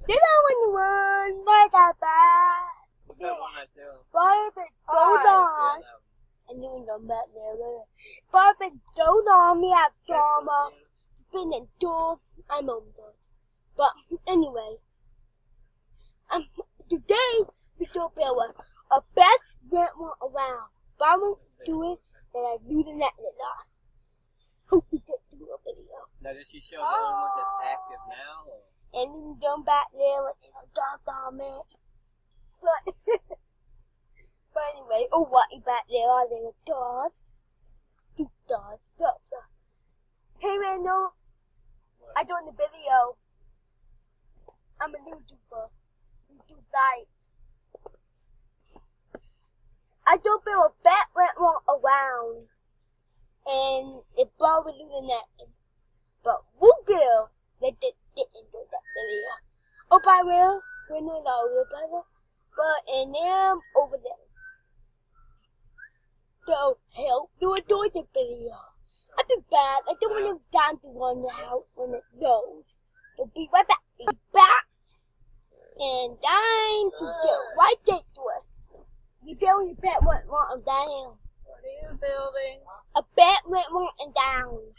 Did I want to run? Why that bad? What's that one right there? Barbie, hold on. And you know that there. Barbie, hold on. We have drama. Been a door. I'm over there. But anyway, today we do build a best went one around. But I won't do it, then I do the net lot. Hope we get do a video. Now does she show the only ones that's active now? Or? And then come back there with man. But anyway, what is back there? Are there a dog? Two dogs. Hey Randall, I doing the video. I'm a YouTuber. YouTube site. I don't build a bat went wrong around. And it probably doing that. But woo girl, they didn't do that video. Oh, I will. We're not better. But and them over there. So help do a the video. I've been bad. I don't want to down to one house when it goes. We'll be right back. Be back. And time to get right into it. You build your bat went wrong down. What are you building? A bat went wrong and down.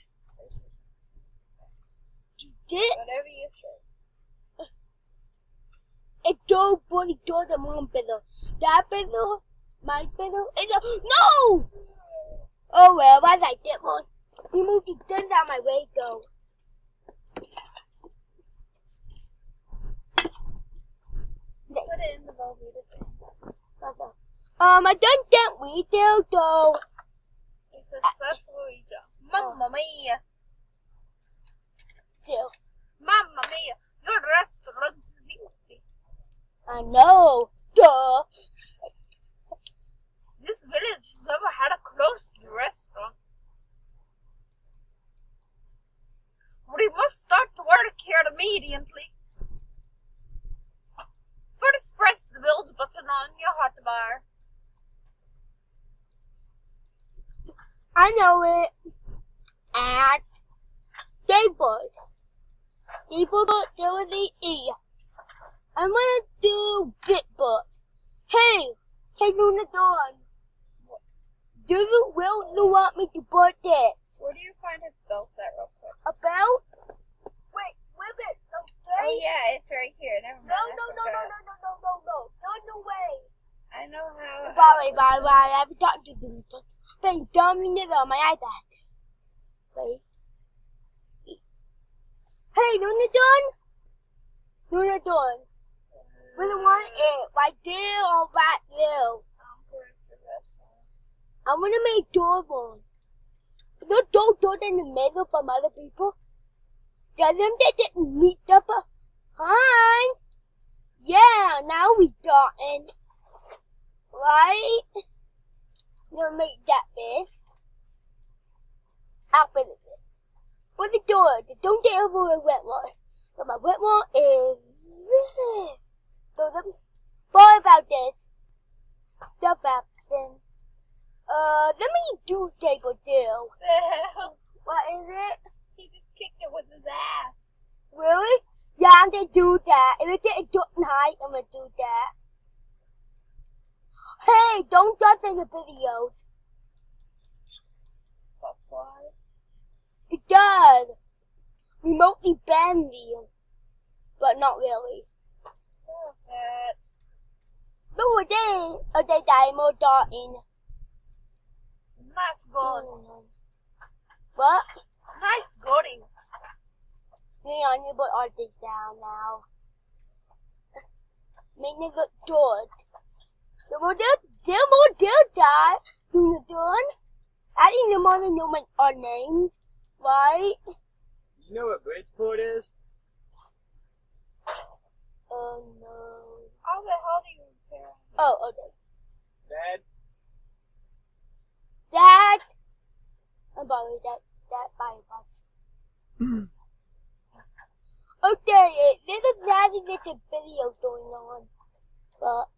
You did? Whatever you say. A dog body door the mom pillow. That pillow, my pillow, is a no! Oh well, I like that one. We moved the gun down my way though. Put it in the Velveeta thing. I done that video though. It's a Sepharita. Mamma mia. Still. Mamma mia. Your restaurant is empty. I know. Duh. This village has never had a closed restaurant. We must start to work here immediately. First, press the build button on your hotbar. I know it. And David. W-D-E. I'm gonna do Ditbot. Hey, Nooonoo Dawn. Do you want me to put this? Where do you find his belt at real quick? A belt? Wait, with it, okay? Oh yeah, it's right here. Never mind. No, way. I know how. Bye. I've talked to them. Bang, dumbing it on my iPad. Wait. Hey, Nooonoo Dawn. We don't want it right there or right there. I'm gonna make door one. Don't do it in the middle from other people. Tell them they didn't meet up. Hi. Yeah, now we starting. Right? Gonna make that best. I'll put it there. Put the door. Don't get over a wet one. So my wet one is this. So the boy about this. Stuff happens. Let me do table two. What is it? He just kicked it with his ass. Really? Yeah, I'm gonna do that. If it didn't do tonight, I'm gonna do that. Hey, don't touch in the videos. Why? Because remotely ban you, but not really. No, a day more darting. Nice gun. What? Nice gunning. Leon, you put all this down now. Make it look good. The more die. Nooonoo Dawn. I didn't even want to know our names, right? You know what Bridgeport is? Oh no. How the hell do you repair? Oh, okay. Dad? I'm sorry, that bypass. Okay, there's a laddie little video going on. But,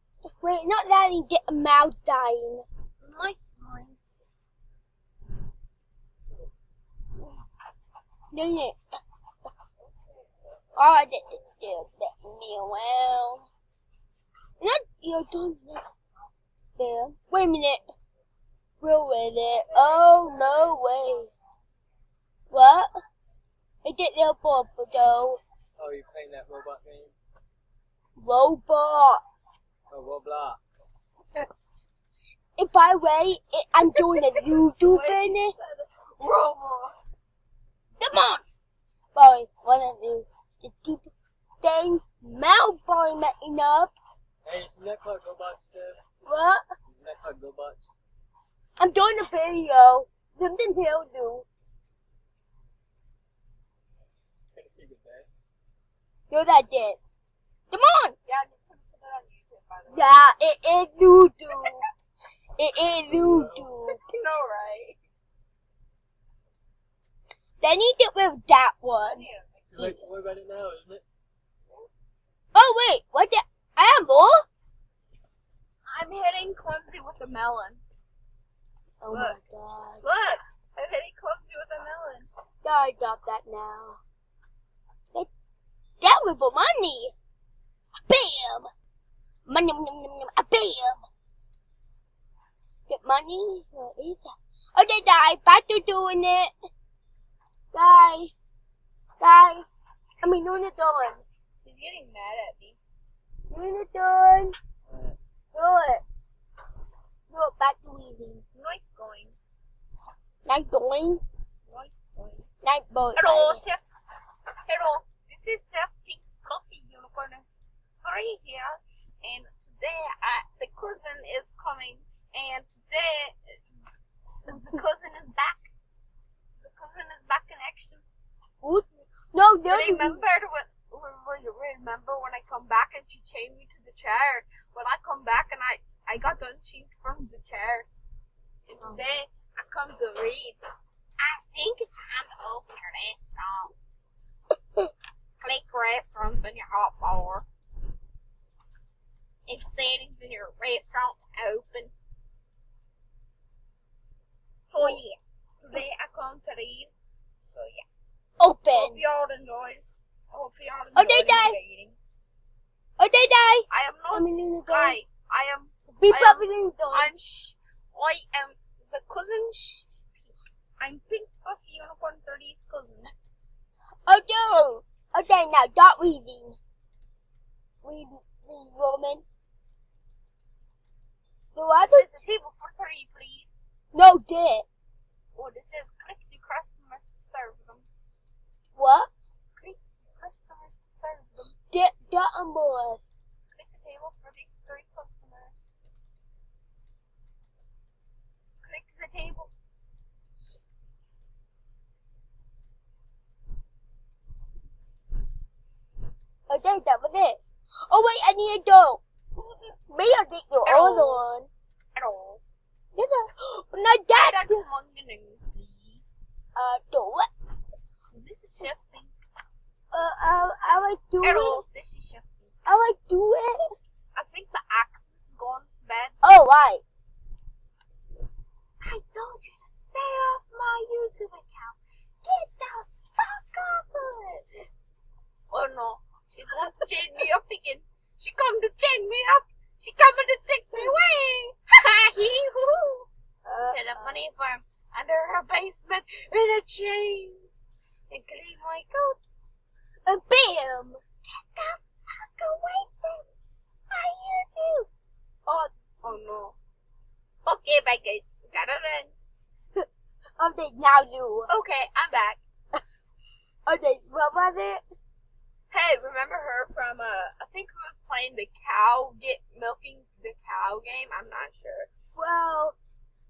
wait, not laddie, get a mouse dying. Nice one. Dang it. Oh, I did a bit meal you're doing it. There. Wait a minute. Where was it? Oh, no way. What? I did the photo. Oh, you playing that robot game? Robot. Oh, Roblox. If I wait, I'm doing a YouTube in it. Roblox. Come on. Boy, one of you. The deep thing. Mouth boy messing up. Hey, isn't that called Robots, Steph? What? Isn't that called Robots? I'm doing a video. Something he'll do. Yes, I did. Come on. Yeah, you can put it on YouTube, by the way. Yeah, it is YouTube. It is YouTube. You know, right? They need to with that one. Too late to worry about it now, isn't it? Oh wait, what the? I have more? I'm hitting Clumsy with a melon. Oh Look. my god. Look! I'm hitting Clumsy with a melon. Gotta drop that now. That was for money. Bam! Money, bam! Get money? What is that? Oh, they died. Back to doing it. Die. Nooonoo done. He's getting mad at me. Nooonoo done. Do it. Back to eating. Noise going. Night doing. Noise going. Night boy. Hello, Chef. Hello. This is Chef Pink Fluffy Unicorn 3 here. And today, the cousin is coming. And today, the cousin is back. The cousin is back in action. What? No, no. Remember when I come back and she chained me to the chair? When I come back and I got unchained from the chair. And today I come to read. I think it's time to open your restaurant. Click restaurants in your hotbar. And settings in your restaurant open. So yeah, today I come to read. So yeah. Hope Open. y'all enjoyed. Hope y'all Oh, enjoyed they died. reading. Oh, they die. I am not Nooonoo Sky. I am Be I am- probably done. I am the cousin. I'm Pink Fluffy Unicorn 30's cousin. Oh no. Okay, now stop reading. Read, woman. The what? This is a table for 3, please. No, did. Oh, this is click the customers to serve them. What? Click the customers to serve them. Did on board. Click the table for these 3 customers. Click the table. Okay, that was it. Oh wait, I need a dough. Maybe I'll take the Hello. other one. Hello. Not that. I got some onions, please. Do it. This is Chef Pink. I like do Hello. it. This is Chef Pink. I like do it. I think the accent's gone bad. Oh, right. I told you to stay off my YouTube account. Get the fuck off of it. Oh no, she's going to chain me up again. She come to chain me up. She coming to take me away. Ha ha hee hoo. To the funny farm under her basement in the chains and clean my goats. And bam. Get the fuck away from my YouTube. Oh no. Okay, bye guys. Gotta run. Okay, now you. Okay, I'm back. Okay, what was it? Hey, remember her from, I think we was playing the milking the cow game? I'm not sure. Well,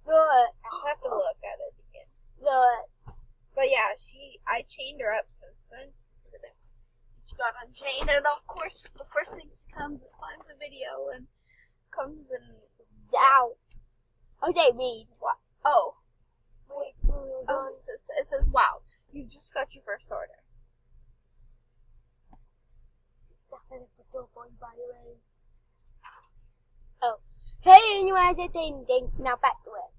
good. I'll have to look at it again. Good. But yeah, I chained her up since then. She got unchained, and of course, the first thing she comes is finds a video and comes and Down. Okay, read. what? Oh, Wait, it says, wow, you just got your first order. Oh. Hey, you want to thing? Now back to it.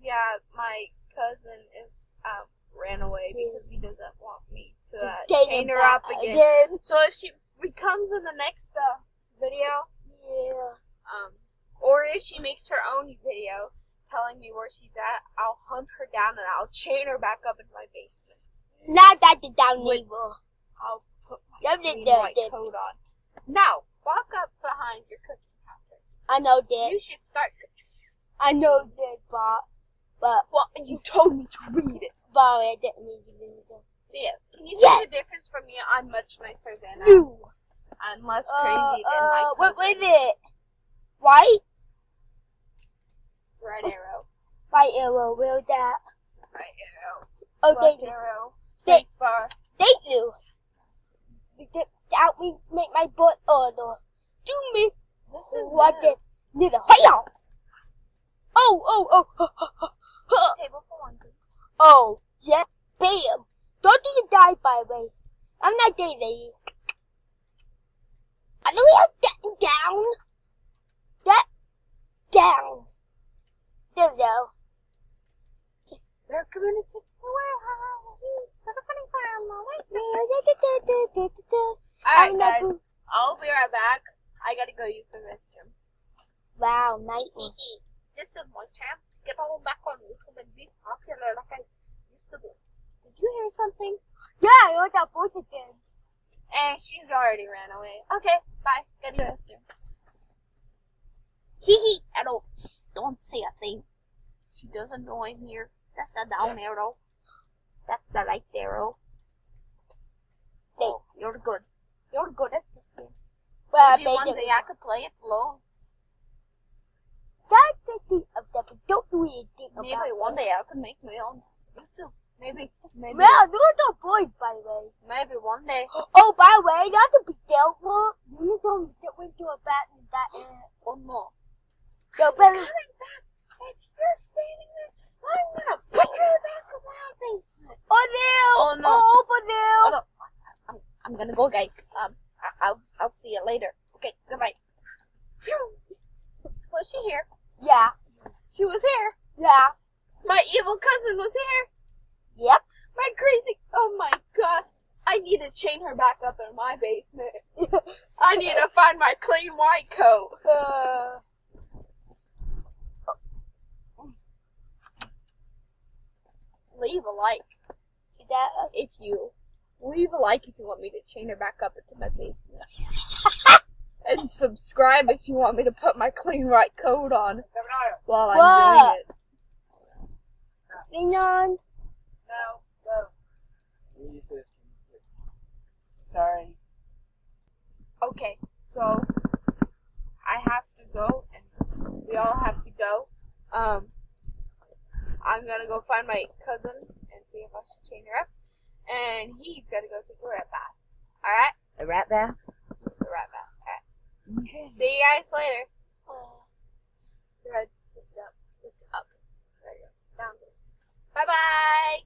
Yeah, my cousin is ran away because he doesn't want me to Take chain it her up back again. So if she becomes in the next video, Yeah. Or if she makes her own video telling me where she's at, I'll hunt her down and I'll chain her back up in my basement. Now that's down evil. I'll put my Yep, green yep, white yep. coat on. Now, walk up behind your cooking counter. I know that. You should start cooking. I know that, but Well, you told me to read it. I didn't mean to do that. So yes, can you Yes. see the difference from me? I'm much nicer than You. I'm less crazy than my What cousin. was it? White? Right arrow. White arrow, where's that? Right arrow. Oh, thank Left you. arrow. Thank- Space bar. Thank you. That we make my butt order. Do me. This is What new. the? Neither. Hiya! Oh. Table for one, please. Oh, yeah. Bam. Don't do the dive, by the way. I'm not dead, lady. I know we have that down. That down. There we go. They're coming to the warehouse. Alright, guys. I'll be right back. I gotta go use the restroom. Wow, nice. This is my chance to get all back on YouTube and be popular like I used to be. Did you hear something? Yeah, I heard that voice again. And she's already ran away. Okay, bye. Gotta go restroom. I don't say a thing. She doesn't know I'm here. That's the down arrow. That's the right arrow. Oh, you're good. You're good at this game. Well, Maybe one day I could play it alone. That's the thing of that, but don't do anything about Maybe one day I could make my own YouTube. Maybe. Well, those are boys, by the way. Maybe one day. Oh, by the way, not to be careful. You don't get into a bat in that area. Oh no. Yo, baby. Coming back. It's just standing there. I'm gonna put her back in my basement. Oh no! Oh, no. Oh, for now! Hold up. I'm gonna go, guys. I'll see you later. Okay, goodbye. Was she here? Yeah. She was here. Yeah. My evil cousin was here. Yep. My crazy. Oh my gosh. I need to chain her back up in my basement. I need to find my clean white coat. Leave a like if you want me to chain her back up into my basement. And subscribe if you want me to put my clean white coat on while I'm doing it. Hang on. No. Sorry. Okay, so I have to go, and we all have to go. I'm gonna go find my cousin and see if I should chain her up, and he's gonna go take a rat bath. All right? A rat bath? It's a rat bath. All right. Okay. See you guys later. Lift up. There you go. Down. Bye bye.